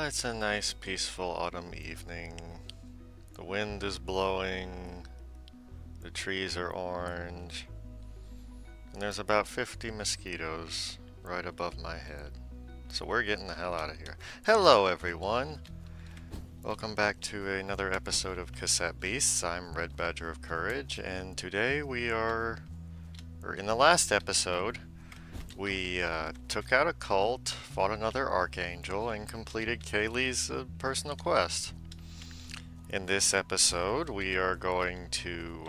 It's a nice, peaceful autumn evening. The wind is blowing, the trees are orange, and there's about 50 mosquitoes right above my head. So we're getting the hell out of here. Hello, everyone! Welcome back to another episode of Cassette Beasts. I'm Red Badger of Courage, and today or in the last episode, we took out a cult, fought another archangel, and completed Kaylee's personal quest. In this episode, we are going to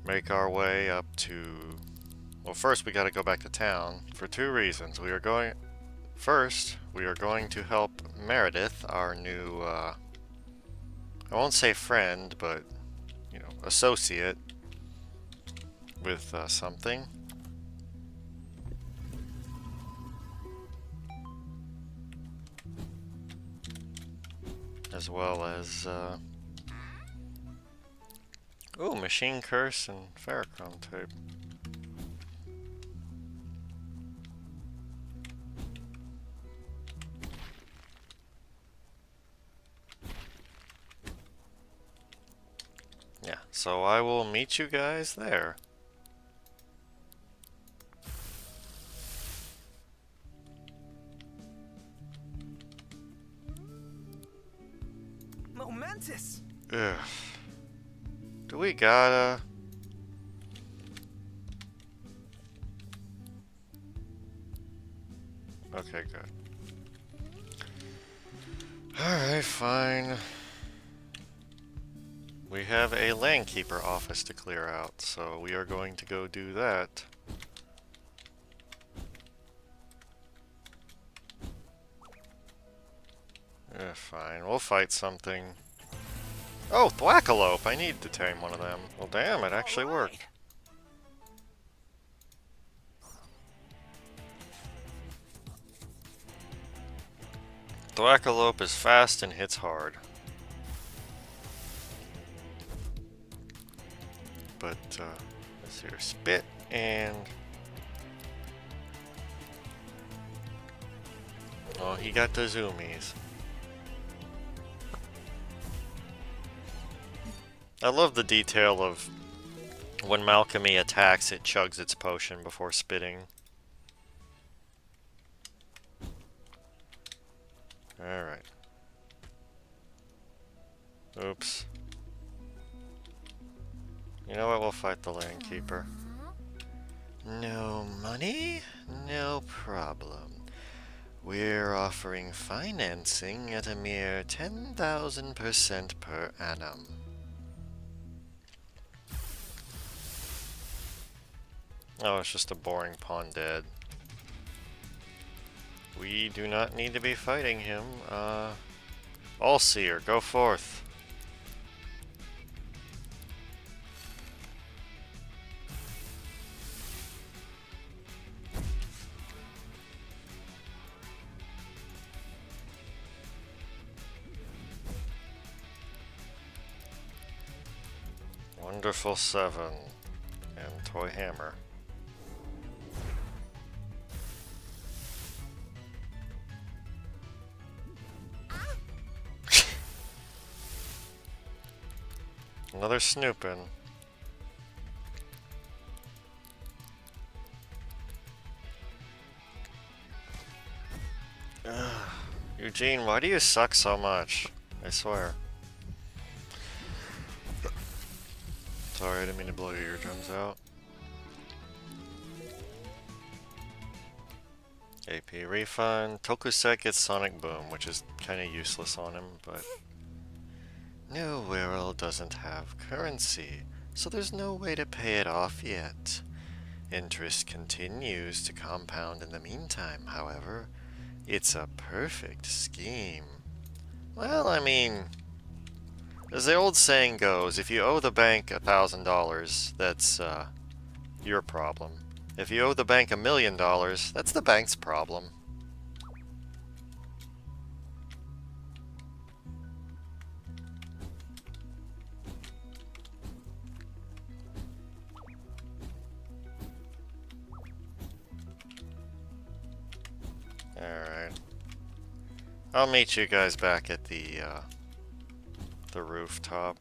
make our way up to... Well, first we gotta go back to town for two reasons. First, we are going to help Meredith, our new, I won't say friend, but, associate, with something. As well as, ooh, Machine Curse and Ferrochrome Tape. Yeah, so I will meet you guys there. Momentous! Ugh. Do we gotta... Okay, good. Alright, fine. We have a Landkeeper office to clear out, so we are going to go do that. Fine, we'll fight something. Oh, Thwackalope! I need to tame one of them. Well, damn, it actually worked. Thwackalope is fast and hits hard. But, let's see here. Spit and... Oh, he got the zoomies. I love the detail of when Malcolmy attacks, it chugs its potion before spitting. Alright. Oops. You know what? We'll fight the Landkeeper. No money? No problem. We're offering financing at a mere 10,000% per annum. Oh, it's just a boring pawn dead. We do not need to be fighting him. All-Seer, go forth. Wonderful 7 and Toy Hammer. Another snooping. Ugh. Eugene, why do you suck so much? I swear. Sorry, I didn't mean to blow your eardrums out. AP refund. Tokusek gets Sonic Boom, which is kinda useless on him, but... New World doesn't have currency, so there's no way to pay it off yet. Interest continues to compound in the meantime, however. It's a perfect scheme. Well, I mean... As the old saying goes, if you owe the bank $1,000, that's, your problem. If you owe the bank $1 million, that's the bank's problem. Alright. I'll meet you guys back at the rooftop.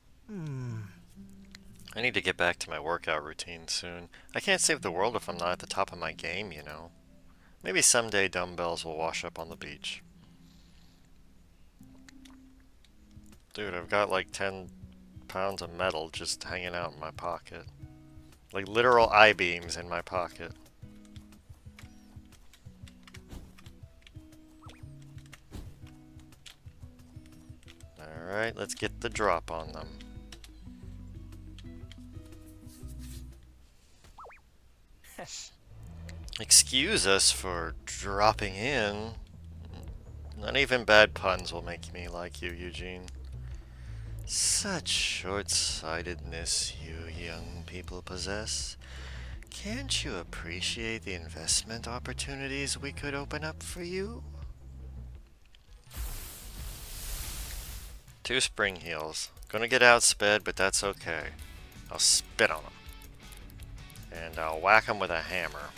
I need to get back to my workout routine soon. I can't save the world if I'm not at the top of my game, you know. Maybe someday dumbbells will wash up on the beach. Dude, I've got like 10 pounds of metal just hanging out in my pocket. Like literal I-beams in my pocket. Alright, let's get the drop on them. Excuse us for dropping in. Not even bad puns will make me like you, Eugene. Such short-sightedness you young people possess. Can't you appreciate the investment opportunities we could open up for you? 2 spring heels. Gonna get outsped, but that's okay. I'll spit on them. And I'll whack them with a hammer.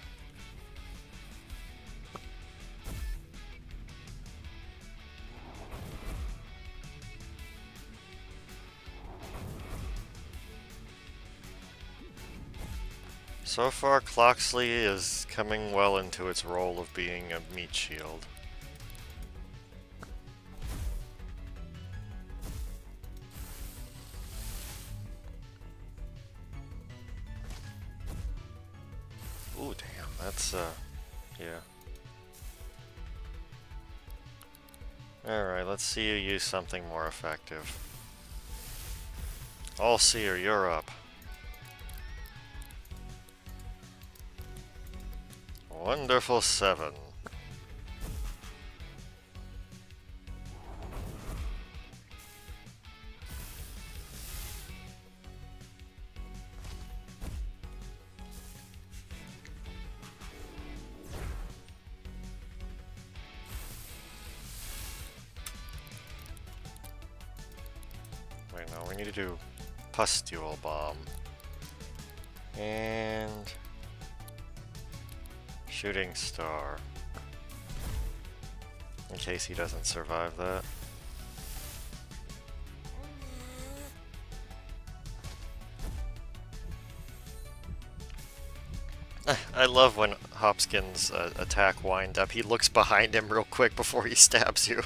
So far, Cloxley is coming well into its role of being a meat shield. Ooh, damn, that's, yeah. Alright, let's see you use something more effective. All-Seer, you're up. Wonderful 7. Wait, no, we need to do Pustule Bomb. And... Shooting Star. In case he doesn't survive that. I love when Hopkins' attack wind up. He looks behind him real quick before he stabs you.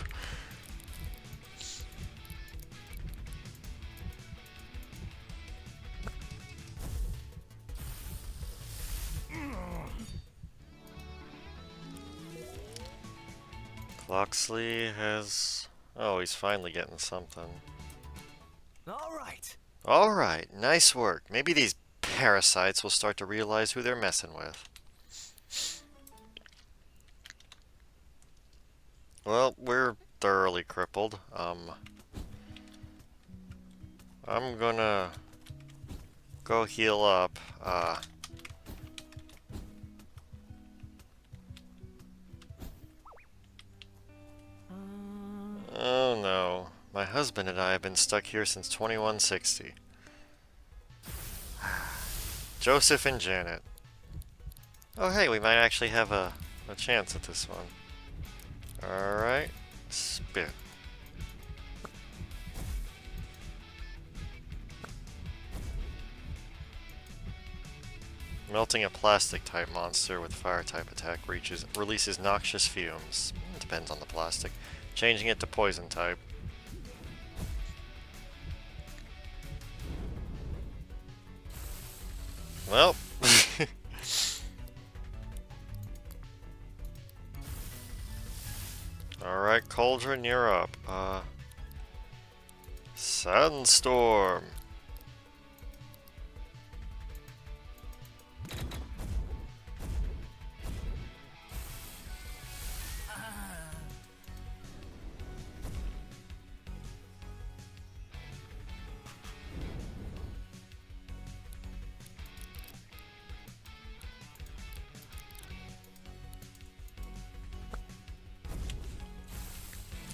Loxley has... Oh, he's finally getting something. Alright, nice work. Maybe these parasites will start to realize who they're messing with. Well, we're thoroughly crippled. I'm gonna go heal up. Oh no. My husband and I have been stuck here since 2160. Joseph and Janet. Oh hey, we might actually have a chance at this one. Alright. Spit. Melting a plastic type monster with fire type attack releases noxious fumes. Depends on the plastic. Changing it to poison type. Well. Alright, Cauldron, you're up. Sandstorm.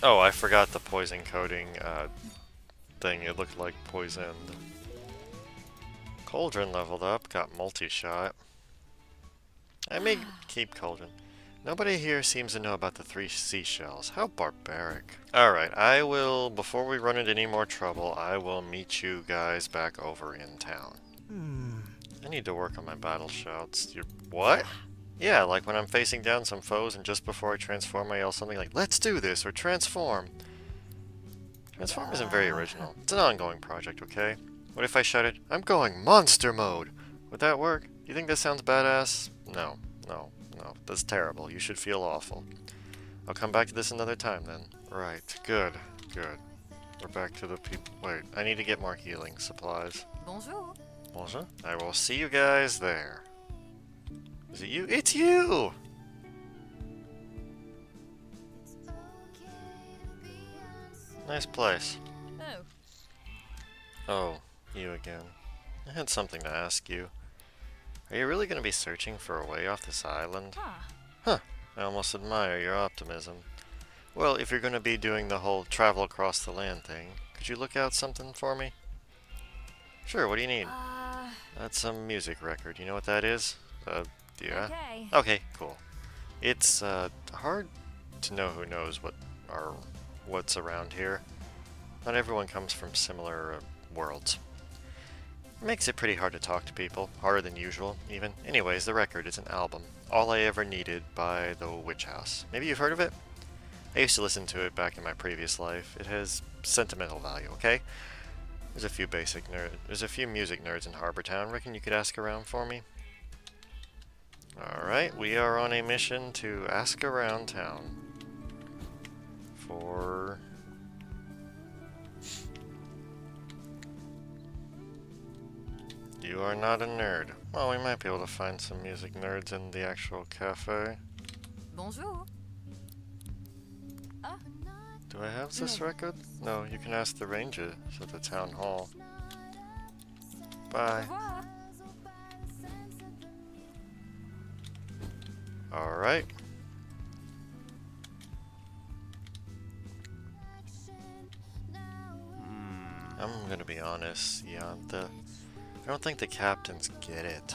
Oh, I forgot the poison coating thing. It looked like poisoned. Cauldron leveled up, got multi-shot. I may keep Cauldron. Nobody here seems to know about the 3 seashells. How barbaric. Alright, before we run into any more trouble, I will meet you guys back over in town. I need to work on my battle shouts. What? Yeah, like when I'm facing down some foes and just before I transform I yell something like, "Let's do this," or "Transform." Transform isn't very original. It's an ongoing project, okay? What if I shouted, "I'm going monster mode"? Would that work? Do you think that sounds badass? No, no. No, that's terrible. You should feel awful. I'll come back to this another time then. Right, good, good. We're back to the people. Wait, I need to get more healing supplies. Bonjour. Bonjour. I will see you guys there. Is it you? It's you! Nice place. Oh. Oh, you again. I had something to ask you. Are you really going to be searching for a way off this island? Ah. Huh. I almost admire your optimism. Well, if you're going to be doing the whole travel across the land thing, could you look out something for me? Sure, what do you need? That's a music record. You know what that is? Yeah? Okay. Okay, cool. It's, hard to know who knows what's around here. Not everyone comes from similar, worlds. Makes it pretty hard to talk to people. Harder than usual, even. Anyways, the record is an album. All I Ever Needed by the Witch House. Maybe you've heard of it? I used to listen to it back in my previous life. It has sentimental value, okay? There's a few music nerds in Harbortown. Reckon you could ask around for me? Alright, we are on a mission to ask around town. For... You are not a nerd. Well, we might be able to find some music nerds in the actual cafe. Bonjour. Ah. Do I have this record? No, you can ask the rangers at the town hall. Bye. Alright. I'm gonna be honest, Yanta. I don't think the captains get it.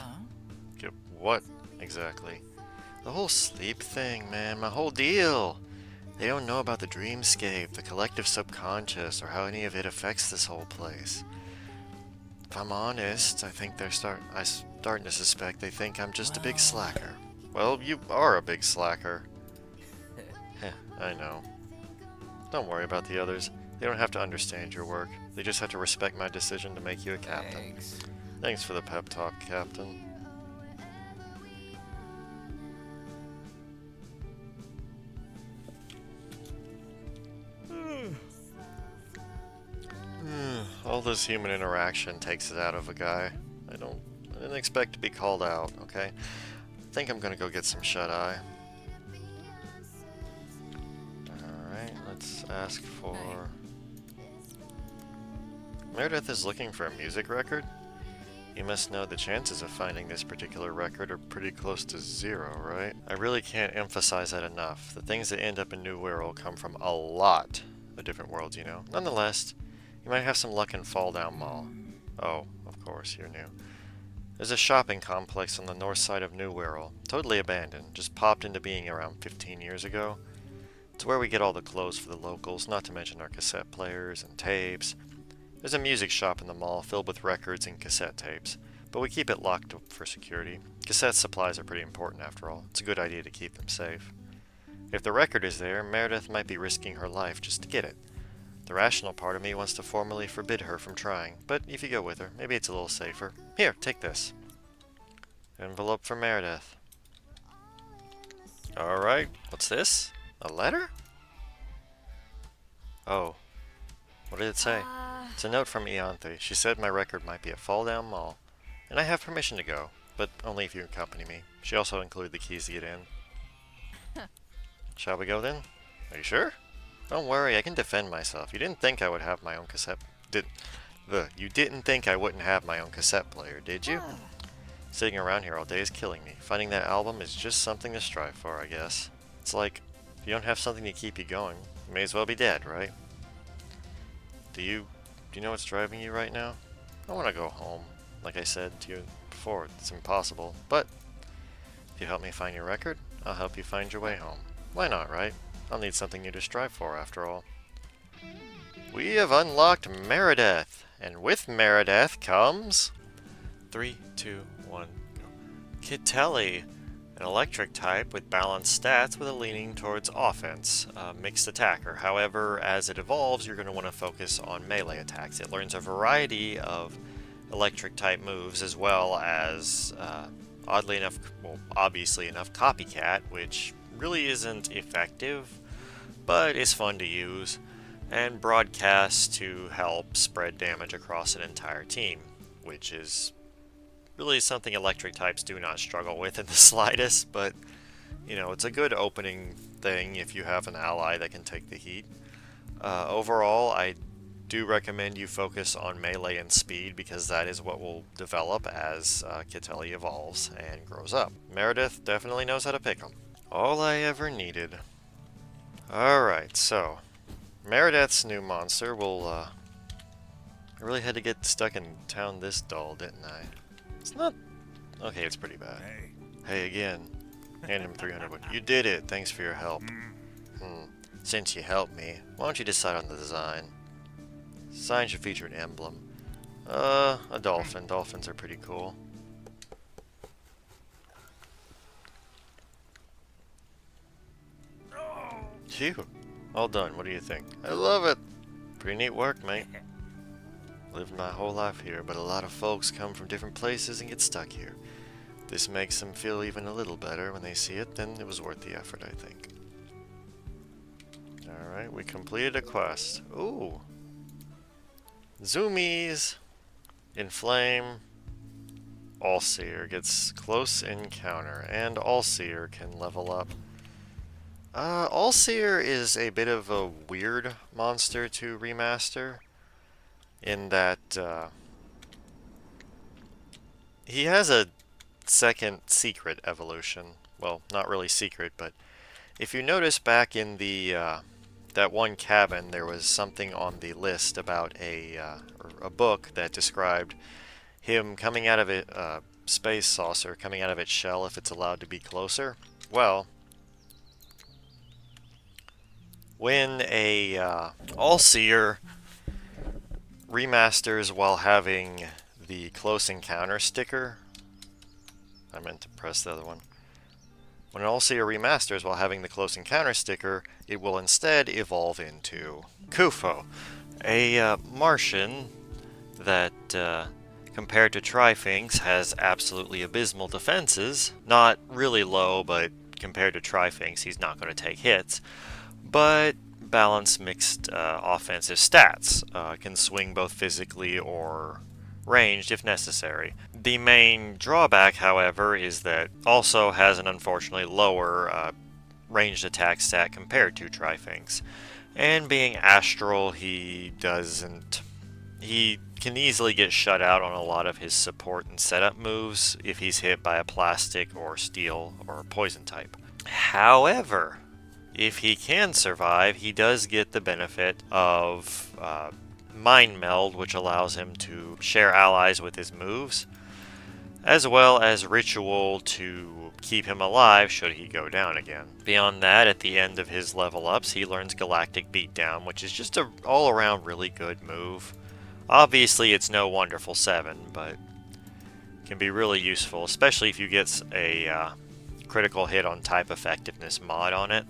Get what, exactly? The whole sleep thing, man, my whole deal. They don't know about the dreamscape, the collective subconscious, or how any of it affects this whole place. If I'm honest, I think I'm starting to suspect they think I'm just a big slacker. Well, you are a big slacker. Heh, I know. Don't worry about the others. They don't have to understand your work. They just have to respect my decision to make you a captain. Thanks for the pep talk, Captain. All this human interaction takes it out of a guy. I didn't expect to be called out, okay? I think I'm gonna go get some shut-eye. Alright, let's ask for... Meredith is looking for a music record? You must know the chances of finding this particular record are pretty close to 0, right? I really can't emphasize that enough. The things that end up in New Wirral come from a lot of different worlds, you know? Nonetheless, you might have some luck in Fall Down Mall. Oh, of course, you're new. There's a shopping complex on the north side of New Wirral. Totally abandoned, just popped into being around 15 years ago. It's where we get all the clothes for the locals, not to mention our cassette players and tapes. There's a music shop in the mall filled with records and cassette tapes, but we keep it locked up for security. Cassette supplies are pretty important after all. It's a good idea to keep them safe. If the record is there, Meredith might be risking her life just to get it. The rational part of me wants to formally forbid her from trying, but if you go with her, maybe it's a little safer. Here, take this. Envelope for Meredith. Alright, what's this? A letter? Oh. What did it say? It's a note from Ianthe. She said my record might be at Fall Down Mall. And I have permission to go, but only if you accompany me. She also included the keys to get in. Shall we go then? Are you sure? Don't worry, I can defend myself. You didn't think I would have my own cassette... You didn't think I wouldn't have my own cassette player, did you? Sitting around here all day is killing me. Finding that album is just something to strive for, I guess. It's like, if you don't have something to keep you going, you may as well be dead, right? Do you know what's driving you right now? I want to go home. Like I said to you before, it's impossible. But if you help me find your record, I'll help you find your way home. Why not, right? I'll need something new to strive for, after all. We have unlocked Meredith, and with Meredith comes... 3, 2, 1, go. Kittelli, an electric type with balanced stats with a leaning towards offense, mixed attacker. However, as it evolves, you're going to want to focus on melee attacks. It learns a variety of electric type moves as well as, oddly enough, well, obviously enough, Copycat, which really isn't effective, but is fun to use, and Broadcast to help spread damage across an entire team, which is really something electric types do not struggle with in the slightest, but, you know, it's a good opening thing if you have an ally that can take the heat. Overall, I do recommend you focus on melee and speed because that is what will develop as Kittelli evolves and grows up. Meredith definitely knows how to pick them. All I ever needed. Alright, so Meredith's new monster will, I really had to get stuck in town this dull, didn't I? It's not... Okay, it's pretty bad. Hey again. Hand him 300 wood. You did it! Thanks for your help. Since you helped me, why don't you decide on the design? Design should feature an emblem. A dolphin. Dolphins are pretty cool. Phew. All done. What do you think? I love it! Pretty neat work, mate. Lived my whole life here, but a lot of folks come from different places and get stuck here. This makes them feel even a little better when they see it, then it was worth the effort, I think. Alright, we completed a quest. Ooh! Zoomies! Inflame. Allseer gets close encounter, and Allseer can level up. Allseer is a bit of a weird monster to remaster, in that he has a second secret evolution. Well, not really secret, but if you notice back in the that one cabin, there was something on the list about a book that described him coming out of a space saucer, coming out of its shell if it's allowed to be closer. Well, when a Allseer remasters while having the close encounter sticker, I meant to press the other one. When an Allseer remasters while having the close encounter sticker, it will instead evolve into Kufo, a Martian that, compared to Trifinx, has absolutely abysmal defenses. Not really low, but compared to Trifinx, he's not going to take hits. But balanced mixed offensive stats. Can swing both physically or ranged if necessary. The main drawback, however, is that also has an unfortunately lower ranged attack stat compared to Trifinx. And being astral, he can easily get shut out on a lot of his support and setup moves if he's hit by a plastic or steel or poison type. However, if he can survive, he does get the benefit of Mind Meld, which allows him to share allies with his moves, as well as Ritual to keep him alive should he go down again. Beyond that, at the end of his level ups, he learns Galactic Beatdown, which is just an all-around really good move. Obviously, it's no Wonderful 7, but can be really useful, especially if you get a critical hit on type effectiveness mod on it.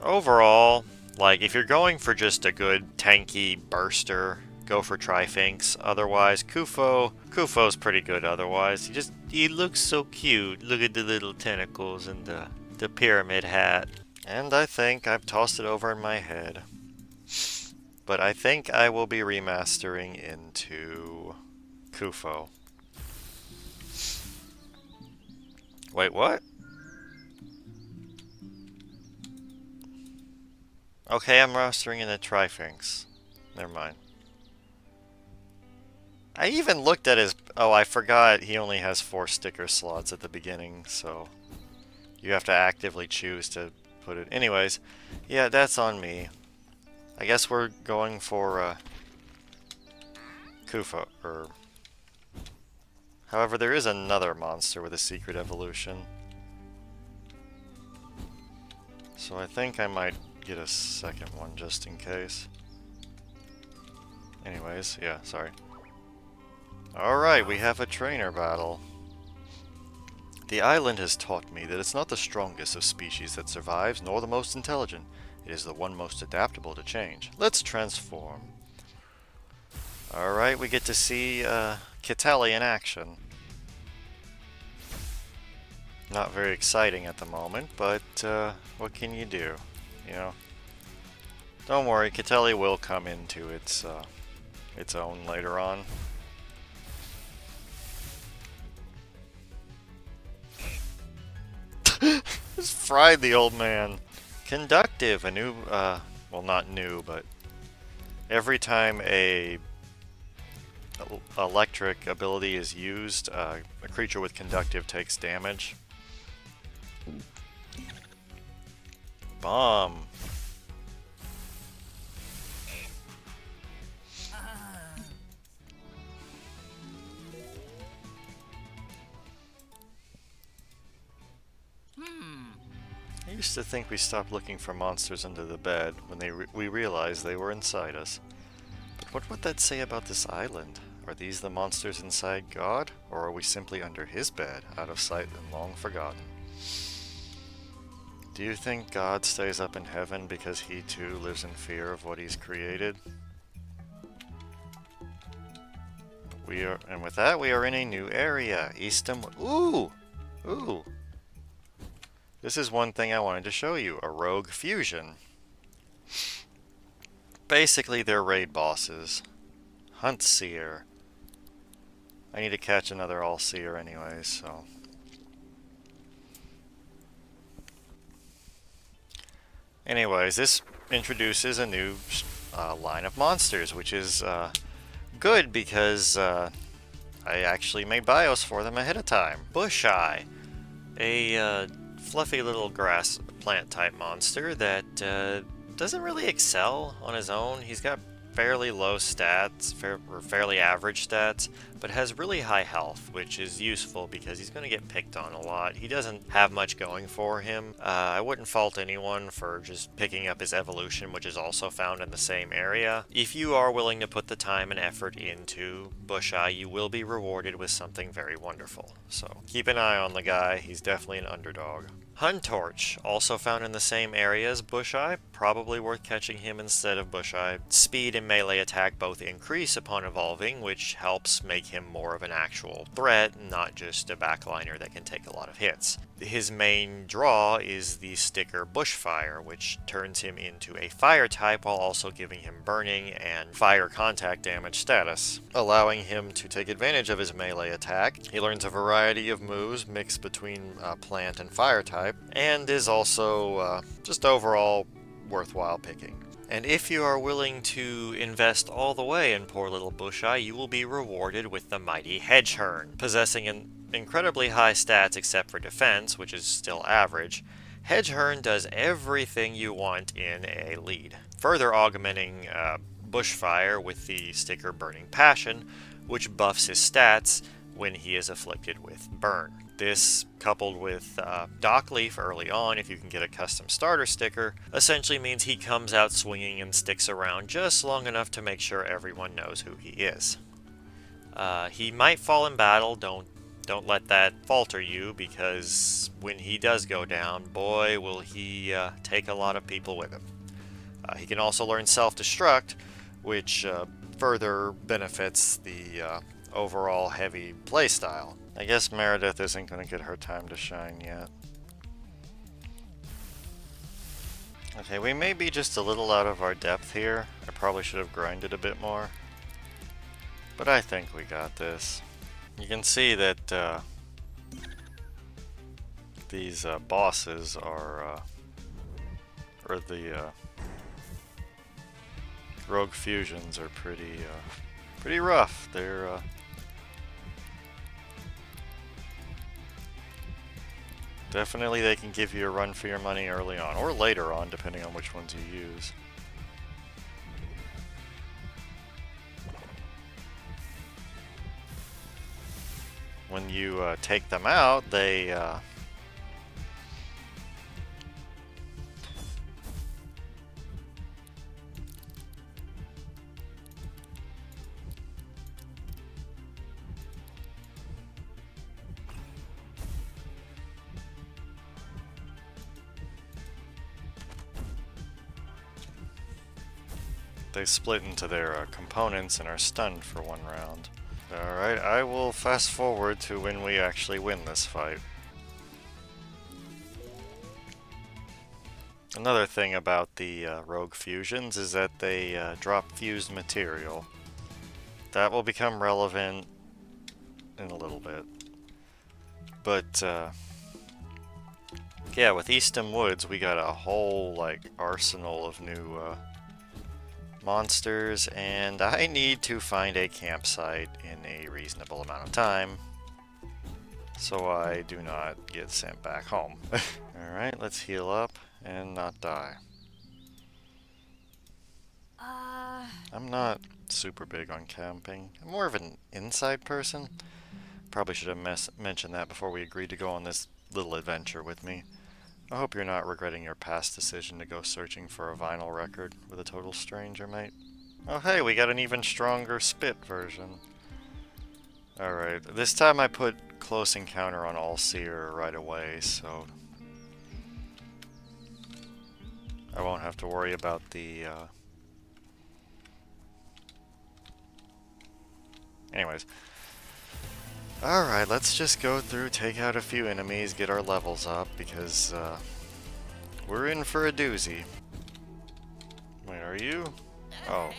Overall, like, if you're going for just a good tanky burster, go for Trifinx. Otherwise, Kufo's pretty good otherwise. He looks so cute. Look at the little tentacles and the pyramid hat. And I think I've tossed it over in my head. But I think I will be remastering into Kufo. Wait, what? Okay, I'm rostering in a Trifinx. Never mind. I even looked at his... Oh, I forgot he only has 4 sticker slots at the beginning, so... You have to actively choose to put it... Anyways, yeah, that's on me. I guess we're going for, Kufo, or... However, there is another monster with a secret evolution. So I think I might get a second one just in case. Anyways, yeah, sorry. Alright, we have a trainer battle. The island has taught me that it's not the strongest of species that survives, nor the most intelligent. It is the one most adaptable to change. Let's transform. Alright, we get to see Cassette in action. Not very exciting at the moment, but what can you do? You know? Don't worry, Cassette will come into its own later on. Just fried the old man. Conductive, a new, well, not new, but every time a electric ability is used, a creature with conductive takes damage. Bomb. I used to think we stopped looking for monsters under the bed when we realized they were inside us. But what would that say about this island? Are these the monsters inside God? Or are we simply under his bed, out of sight and long forgotten? Do you think God stays up in heaven because he too lives in fear of what he's created? And with that, we are in a new area. Eastham. Ooh! Ooh! This is one thing I wanted to show you, a rogue fusion. Basically, they're raid bosses. Huntseer. I need to catch another All-Seer anyways, so... Anyways, this introduces a new line of monsters, which is good because I actually made bios for them ahead of time. Busheye, a fluffy little grass plant type monster that doesn't really excel on his own. He's got fairly low stats, or fairly average stats, but has really high health, which is useful because he's going to get picked on a lot. He doesn't have much going for him. I wouldn't fault anyone for just picking up his evolution, which is also found in the same area. If you are willing to put the time and effort into Busheye, you will be rewarded with something very wonderful. So keep an eye on the guy. He's definitely an underdog. Huntorch, also found in the same area as Busheye, probably worth catching him instead of Busheye. Speed and melee attack both increase upon evolving, which helps make him more of an actual threat, not just a backliner that can take a lot of hits. His main draw is the sticker Bushfire, which turns him into a fire type while also giving him burning and fire contact damage status, allowing him to take advantage of his melee attack. He learns a variety of moves mixed between plant and fire type, and is also just overall worthwhile picking. And if you are willing to invest all the way in poor little Busheye, you will be rewarded with the mighty Hedgehorn. Possessing an incredibly high stats except for defense, which is still average, Hedgehorn does everything you want in a lead, further augmenting Bushfire with the sticker Burning Passion, which buffs his stats when he is afflicted with burn. This, coupled with Dockleaf early on, if you can get a custom starter sticker, essentially means he comes out swinging and sticks around just long enough to make sure everyone knows who he is. He might fall in battle, don't let that falter you, because when he does go down, boy will he take a lot of people with him. He can also learn self-destruct, which further benefits the overall heavy playstyle. I guess Meredith isn't going to get her time to shine yet. Okay, we may be just a little out of our depth here. I probably should have grinded a bit more. But I think we got this. You can see that these bosses are, or the rogue fusions are pretty rough. They're definitely, they can give you a run for your money early on, or later on, depending on which ones you use. When you take them out, they They split into their components and are stunned for one round. Alright, I will fast forward to when we actually win this fight. Another thing about the rogue fusions is that they drop fused material. That will become relevant in a little bit. But yeah, with Eastham Woods we got a whole like arsenal of new monsters, and I need to find a campsite in a reasonable amount of time so I do not get sent back home. Alright, let's heal up and not die. I'm not super big on camping. I'm more of an inside person. Probably should have mentioned that before we agreed to go on this little adventure with me. I hope you're not regretting your past decision to go searching for a vinyl record with a total stranger, mate. Oh hey, we got an even stronger spit version. Alright, this time I put close encounter on All-Seer right away, so I won't have to worry about the anyways. Alright, let's just go through, take out a few enemies, get our levels up, because we're in for a doozy. Wait, are you? Oh.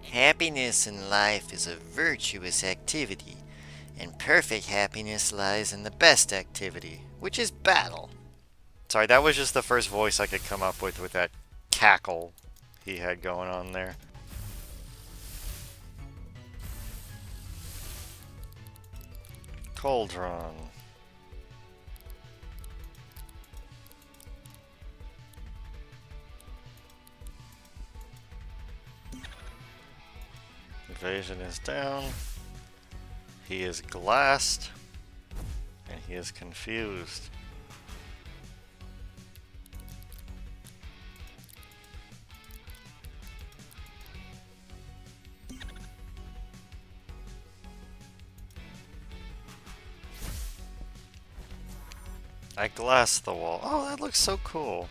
Happiness in life is a virtuous activity, and perfect happiness lies in the best activity, which is battle. Sorry, that was just the first voice I could come up with that cackle he had going on there. Cauldron. Evasion is down. He is glassed. And he is confused. I glassed the wall. Oh, that looks so cool.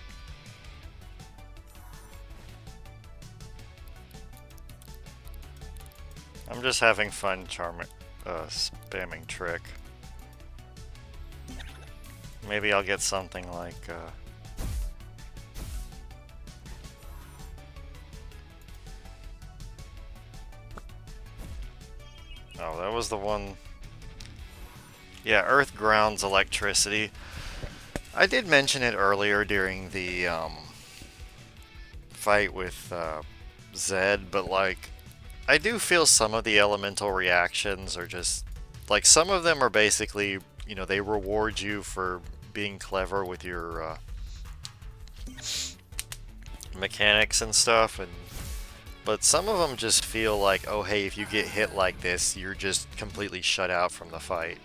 I'm just having fun spamming trick. Maybe I'll get something like oh, that was the one. Yeah, earth grounds electricity. I did mention it earlier during the fight with Zed, but like I do feel some of the elemental reactions are just like some of them are basically, you know, they reward you for being clever with your mechanics and stuff, and but some of them just feel like, oh hey, if you get hit like this, you're just completely shut out from the fight.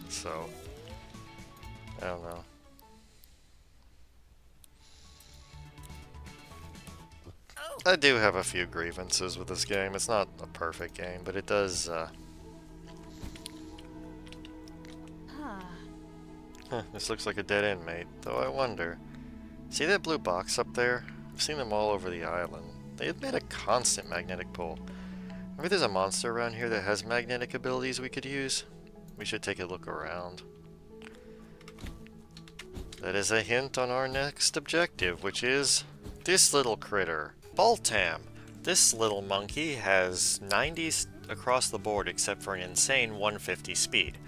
So I don't know. I do have a few grievances with this game. It's not a perfect game, but it does, this looks like a dead end, mate. Though I wonder... See that blue box up there? I've seen them all over the island. They admit a constant magnetic pull. Maybe there's a monster around here that has magnetic abilities we could use? We should take a look around. That is a hint on our next objective, which is this little critter. Baltam. This little monkey has 90s across the board except for an insane 150 speed.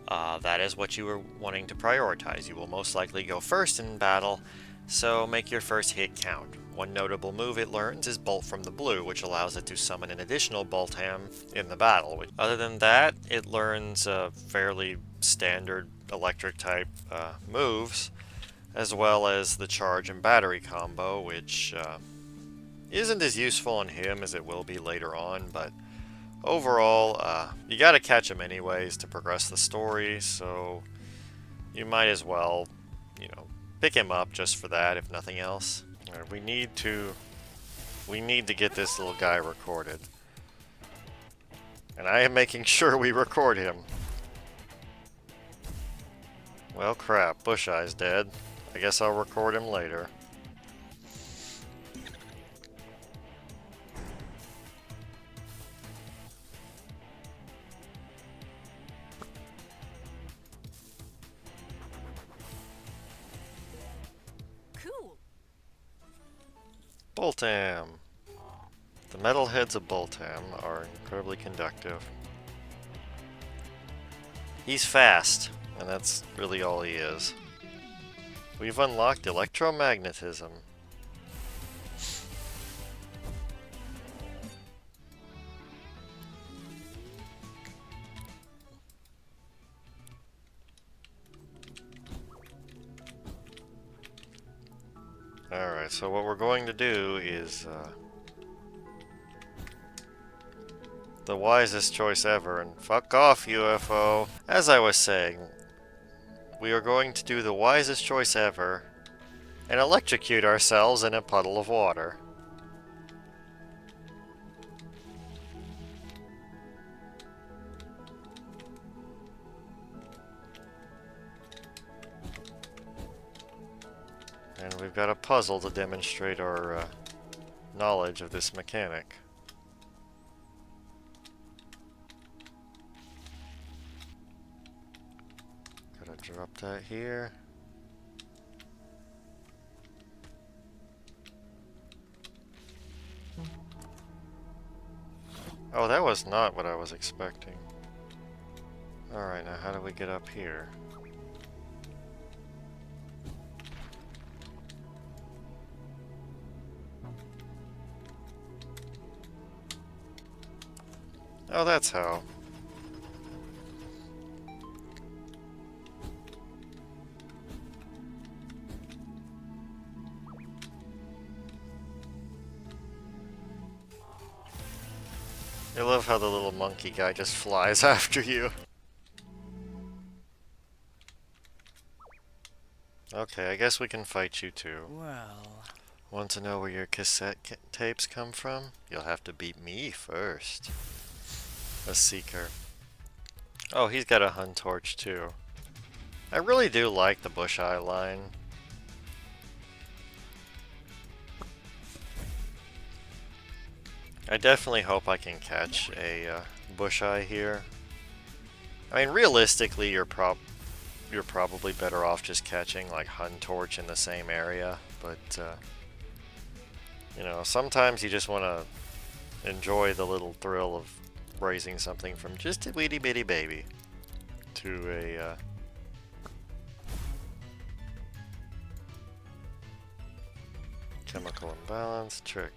That is what you were wanting to prioritize. You will most likely go first in battle, so make your first hit count. One notable move it learns is Bolt from the Blue, which allows it to summon an additional Baltam in the battle. Other than that, it learns fairly standard electric type moves, as well as the charge and battery combo, which isn't as useful on him as it will be later on, but overall, you gotta catch him anyways to progress the story, so you might as well, you know, pick him up just for that, if nothing else. Alright, we need to get this little guy recorded. And I am making sure we record him. Well, crap, Bush Eye's dead. I guess I'll record him later. Boltam. The metal heads of Boltam are incredibly conductive. He's fast, and that's really all he is. We've unlocked electromagnetism. Alright, so what we're going to do is the wisest choice ever, and fuck off, UFO. As I was saying, we are going to do the wisest choice ever and electrocute ourselves in a puddle of water. And we've got a puzzle to demonstrate our knowledge of this mechanic. Gotta drop that here. Oh, that was not what I was expecting. Alright, now how do we get up here? Oh, that's how. I love how the little monkey guy just flies after you. Okay, I guess we can fight you too. Well... Want to know where your cassette tapes come from? You'll have to beat me first. A seeker. Oh, he's got a Hun torch too. I really do like the bush eye line. I definitely hope I can catch a bush eye here. I mean, realistically, you're probably better off just catching like Hun torch in the same area, but you know, sometimes you just want to enjoy the little thrill of raising something from just a weedy bitty baby to a chemical imbalance trick.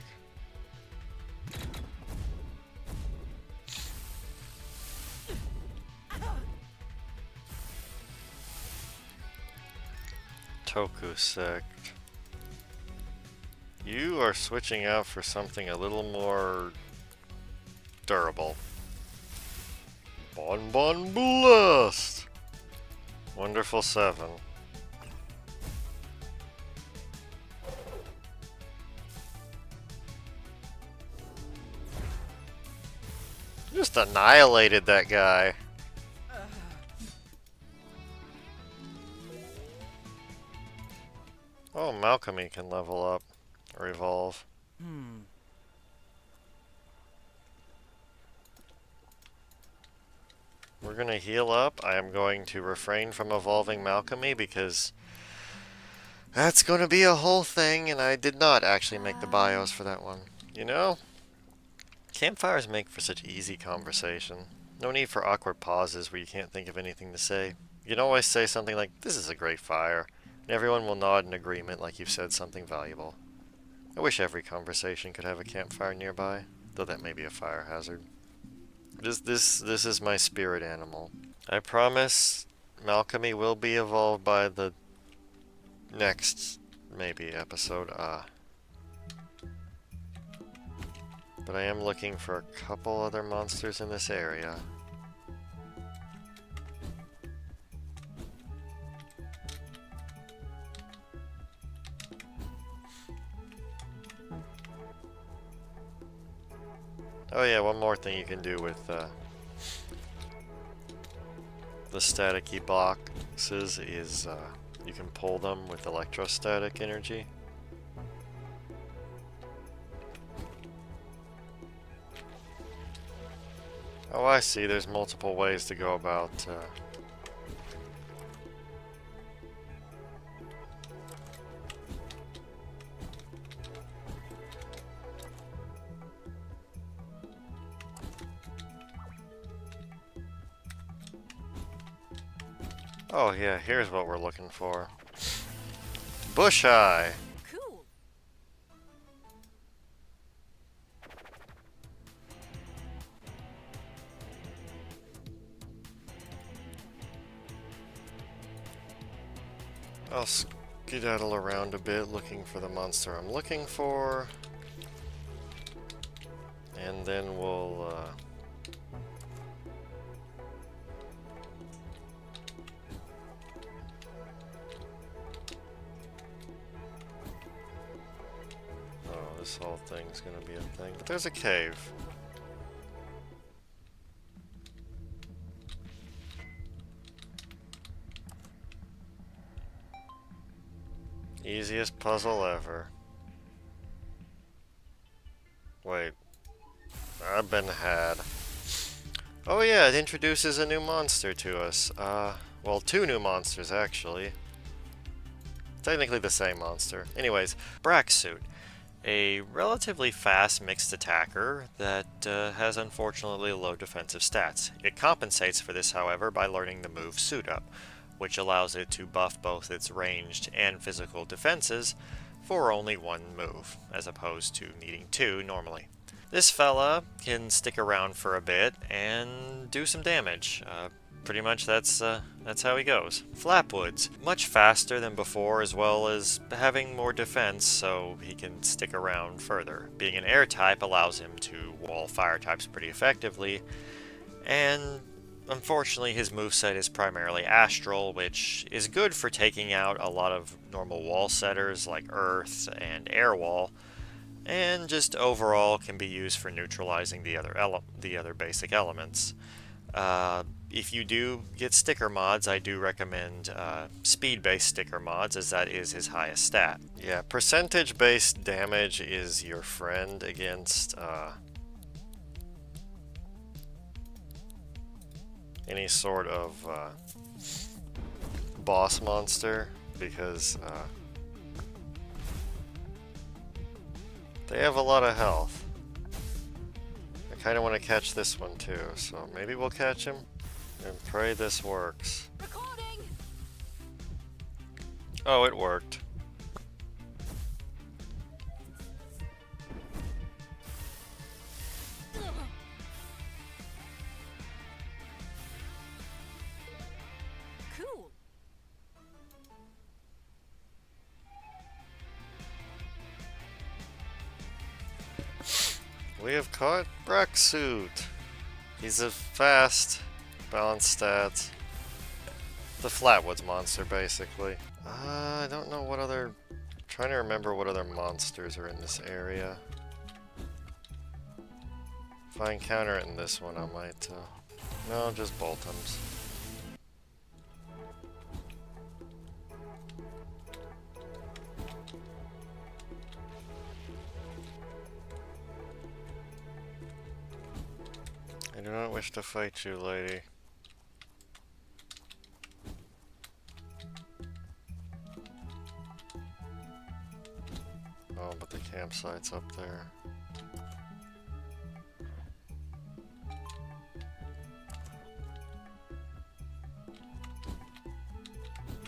Toku sect. You are switching out for something a little more durable. Bon Bon Blast! Wonderful 7. Just annihilated that guy. Oh, Malcolmy can level up or evolve. We're gonna heal up. I am going to refrain from evolving Malcolmy because that's gonna be a whole thing, and I did not actually make the bios for that one. You know, campfires make for such easy conversation. No need for awkward pauses where you can't think of anything to say. You can always say something like, "This is a great fire," and everyone will nod in agreement like you've said something valuable. I wish every conversation could have a campfire nearby, though that may be a fire hazard. This is my spirit animal. I promise Malcolmy will be evolved by the next, maybe, episode. But I am looking for a couple other monsters in this area. Oh yeah, one more thing you can do with the staticky boxes is you can pull them with electrostatic energy. Oh, I see. There's multiple ways to go about Oh yeah, here's what we're looking for. Bush Eye. Cool. I'll skedaddle around a bit looking for the monster I'm looking for. And then we'll, oh, this whole thing's gonna be a thing. But there's a cave. Easiest puzzle ever. Wait. I've been had. Oh yeah, it introduces a new monster to us. Well, two new monsters actually. Technically the same monster. Anyways, Braxsuit. A relatively fast mixed attacker that has unfortunately low defensive stats. It compensates for this, however, by learning the move Suit Up, which allows it to buff both its ranged and physical defenses for only one move, as opposed to needing two normally. This fella can stick around for a bit and do some damage. Pretty much that's how he goes. Flapwoods, much faster than before, as well as having more defense, so he can stick around further. Being an air type allows him to wall fire types pretty effectively, and unfortunately his moveset is primarily astral, which is good for taking out a lot of normal wall setters like earth and air wall, and just overall can be used for neutralizing the other basic elements. If you do get sticker mods, I do recommend speed-based sticker mods, as that is his highest stat. Yeah, percentage-based damage is your friend against any sort of boss monster, because they have a lot of health. I kind of want to catch this one too, so maybe we'll catch him and pray this works. Recording. Oh, it worked. Ugh. Cool. We have caught Braxsuit. He's a fast, balanced stats. The Flatwoods monster, basically. I don't know what other... trying to remember what other monsters are in this area. If I encounter it in this one, I might... no, just Boltums. I do not wish to fight you, lady. Oh, but the campsite's up there.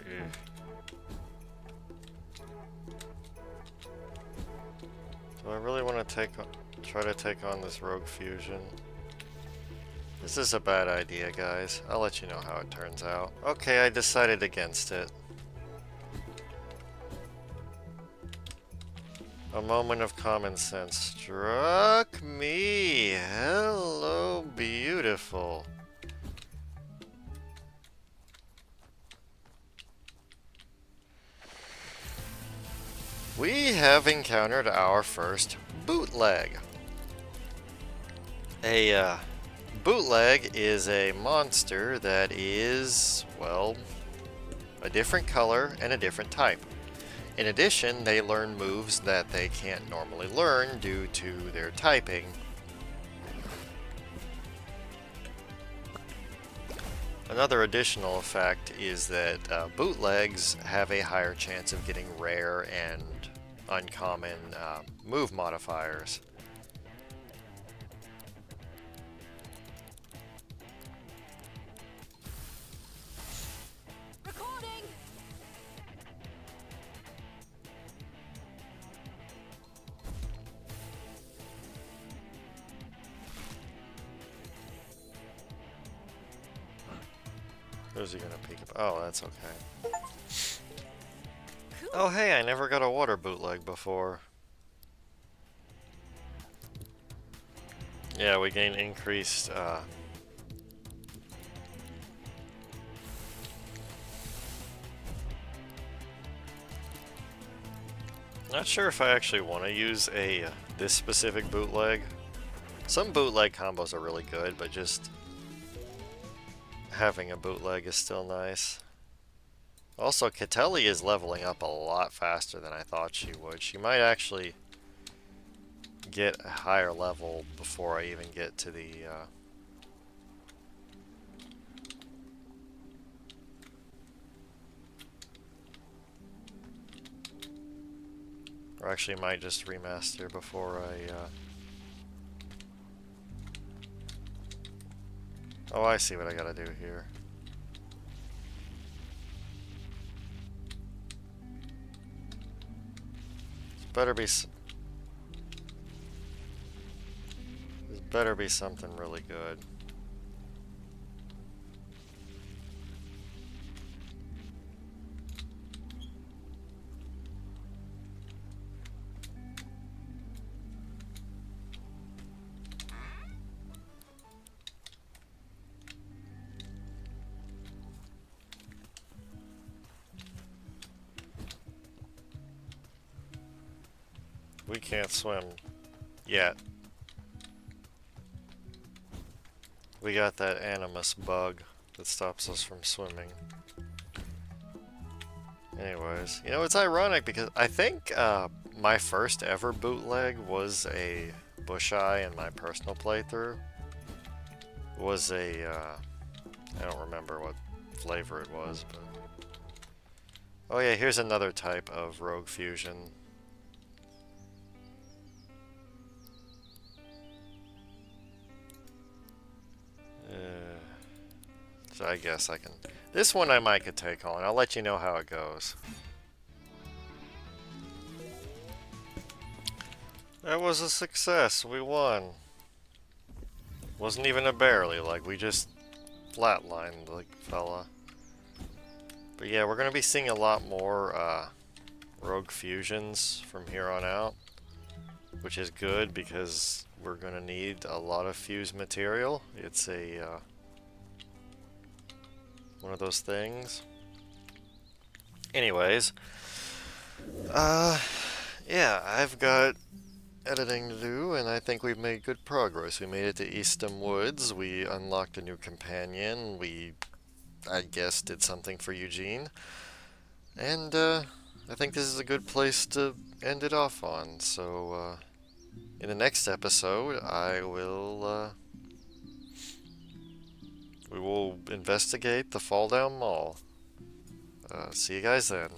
Ew. Do I really want to try to take on this rogue fusion? This is a bad idea, guys. I'll let you know how it turns out. Okay, I decided against it. A moment of common sense struck me. Hello, beautiful. We have encountered our first bootleg. A bootleg is a monster that is, well, a different color and a different type. In addition, they learn moves that they can't normally learn due to their typing. Another additional effect is that bootlegs have a higher chance of getting rare and uncommon move modifiers. Who's he gonna peek about? Oh, that's okay. Cool. Oh, hey, I never got a water bootleg before. Yeah, we gain increased, not sure if I actually want to use this specific bootleg. Some bootleg combos are really good, but just having a bootleg is still nice. Also, Catelli is leveling up a lot faster than I thought she would. She might actually get a higher level before I even get to the, or actually might just remaster before I, oh, I see what I gotta do here. Better be this better be something really good. We can't swim yet. We got that animus bug that stops us from swimming. Anyways, you know, it's ironic because I think my first ever bootleg was a Bush Eye in my personal playthrough. Was a, I don't remember what flavor it was, but... Oh yeah, here's another type of Rogue Fusion. So I guess I can... This one I might could take on. I'll let you know how it goes. That was a success. We won. Wasn't even a barely, like we just flatlined like fella. But yeah, we're gonna be seeing a lot more Rogue Fusions from here on out, which is good because we're gonna need a lot of fused material. It's a one of those things. Anyways, yeah, I've got editing to do, and I think we've made good progress. We made it to Eastham Woods, we unlocked a new companion, we, I guess, did something for Eugene, and I think this is a good place to end it off on. So, in the next episode, we will investigate the Fall Down Mall. See you guys then.